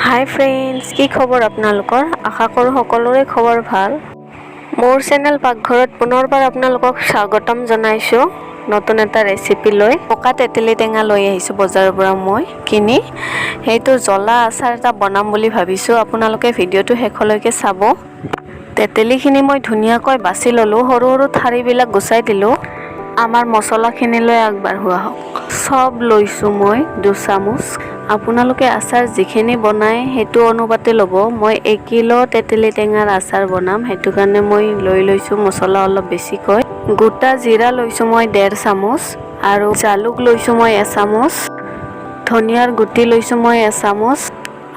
হাই friends, কি খবৰ আপোনালোকৰ? আশা কৰোঁ সকলোৰে খবৰ ভাল। মোৰ চেনেল পাকঘৰত পুনৰবাৰ আপোনালোকক স্বাগতম জনাইছোঁ নতুন এটা ৰেচিপি লৈ। পকা তেতেলী টেঙা লৈ আহিছোঁ বজাৰৰ পৰা মই কিনি। সেইটো জ্বলা আচাৰ এটা বনাম বুলি ভাবিছোঁ। আপোনালোকে ভিডিঅ'টো শেষলৈকে চাব। তেতেলীখিনি মই ধুনীয়াকৈ বাছি ল'লোঁ, সৰু সৰু ঠাৰিবিলাক গুচাই দিলোঁ। আমাৰ মছলাখিনিলৈ আগবাঢ়োৱা হওক। চব লৈছোঁ মই 2 চামুচ। আপোনালোকে আচাৰ যিখিনি বনায় সেইটো অনুপাতে ল'ব। মই 1 কিলো তেতেলী টেঙাৰ আচাৰ বনাম, সেইটো কাৰণে মই লৈছোঁ মছলা অলপ বেছিকৈ। গোটা জিৰা লৈছোঁ মই 1.5 চামুচ, আৰু জালুক লৈছোঁ মই 1 চামুচ, ধনিয়াৰ গুটি লৈছোঁ মই 1 চামুচ,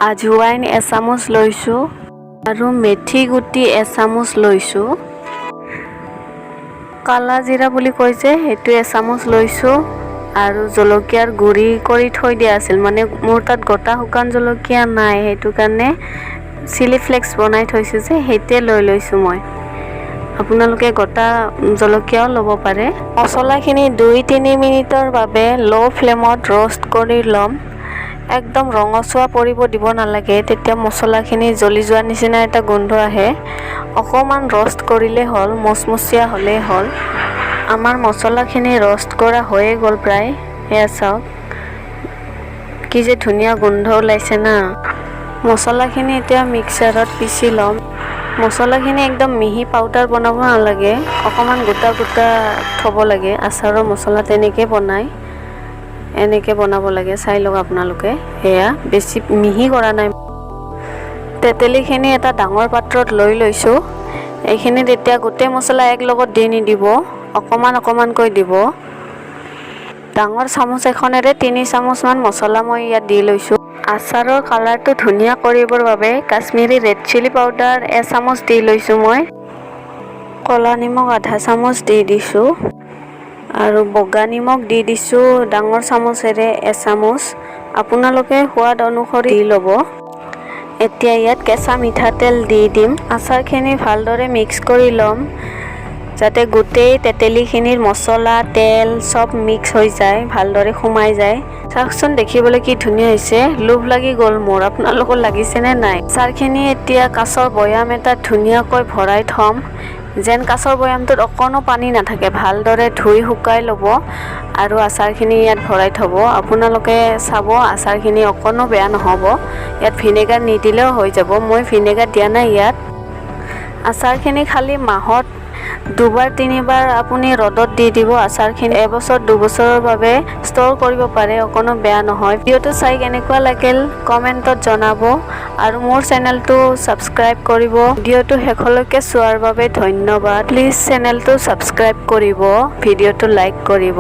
আজৱাইন 1 চামুচ লৈছোঁ, আৰু মেথি গুটি 1 চামুচ লৈছোঁ। কালা জিৰা বুলি কয় যে সেইটো 1 চামুচ লৈছোঁ, আৰু জলকীয়াৰ গুড়ি কৰি থৈ দিয়া আছিল, মানে মোৰ তাত গোটা শুকান জলকীয়া নাই, সেইটো কাৰণে চিলি ফ্লেক্স বনাই থৈছোঁ যে সেইটোৱে লৈছোঁ মই। আপোনালোকে গোটা জলকীয়াও ল'ব পাৰে। মছলাখিনি 2-3 মিনিটৰ বাবে ল' ফ্লেমত ৰ'ষ্ট কৰি ল'ম। একদম ৰঙচুৱা পৰিব দিব নালাগে, তেতিয়া মছলাখিনি জ্বলি যোৱাৰ নিচিনা এটা গোন্ধ আহে। অকণমান ৰ'ষ্ট কৰিলে হ'ল, মচমচীয়া হ'লেই হ'ল। আমাৰ মছলাখিনি ৰ'ষ্ট কৰা হৈয়ে গ'ল প্ৰায়। এয়া চাওক কি যে ধুনীয়া গোন্ধ ওলাইছে না। মছলাখিনি এতিয়া মিক্সাৰত পিচি ল'ম। মছলাখিনি একদম মিহি পাউডাৰ বনাব নালাগে, অকণমান গোটা গোটা থ'ব লাগে। আচাৰৰ মছলা তেনেকৈ বনায়, এনেকৈ বনাব লাগে। চাই লওক আপোনালোকে, সেয়া বেছি মিহি কৰা নাই। তেতেলীখিনি এটা ডাঙৰ পাত্ৰত লৈ লৈছোঁ। এইখিনিত এতিয়া গোটেই মছলা এক লগত দি নিদিব, অকণমান অকণমানকৈ দিব। ডাঙৰ চামুচ এখনেৰে 3 চামুচমান মছলা মই ইয়াত দি লৈছোঁ। আচাৰৰ কালাৰটো ধুনীয়া কৰিবৰ বাবে কাশ্মীৰী ৰেড চিলি পাউডাৰ 1 চামুচ দি লৈছোঁ মই। ক'লা নিমখ আধা চামুচ দি দিছোঁ, আৰু বগা নিমখ দি দিছোঁ ডাঙৰ চামুচেৰে 1 চামুচ। আপোনালোকে সোৱাদ অনুসৰি দি ল'ব। এতিয়া ইয়াত কেঁচা মিঠাতেল দি দিম। আচাৰখিনি ভালদৰে মিক্স কৰি ল'ম, যাতে গোটেই তেতেলীখিনিৰ মছলা তেল চব মিক্স হৈ যায়, ভালদৰে সোমাই যায়। চাওকচোন দেখিবলৈ কি ধুনীয়া হৈছে, লোভ লাগি গ'ল মোৰ। আপোনালোকৰ লাগিছেনে নাই? আচাৰখিনি এতিয়া কাঁচৰ বৈয়াম এটাত ধুনীয়াকৈ ভৰাই থ'ম, যেন কাঁচৰ বৈয়ামটোত অকণো পানী নাথাকে। ভালদৰে ধুই শুকাই ল'ব আৰু আচাৰখিনি ইয়াত ভৰাই থ'ব। আপোনালোকে চাব আচাৰখিনি অকণো বেয়া নহ'ব। ইয়াত ভিনেগাৰ নিদিলেও হৈ যাব, মই ভিনেগাৰ দিয়া নাই ইয়াত। আচাৰখিনি খালি মাহত 2-3বাৰ আপুনি ৰ'দত দি দিব। আচাৰখিনি 1 বছৰ 2 বছৰৰ বাবে ষ্ট'ৰ কৰিব পাৰে, অকণো বেয়া নহয়। ভিডিঅ'টো চাই কেনেকুৱা লাগিল কমেণ্টত জনাব, আৰু মোৰ চেনেলটো ছাবস্ক্ৰাইব কৰিব। ভিডিঅ'টো শেষলৈকে চোৱাৰ বাবে ধন্যবাদ। প্লিজ চেনেলটো ছাবস্ক্ৰাইব কৰিব, ভিডিঅ'টো লাইক কৰিব।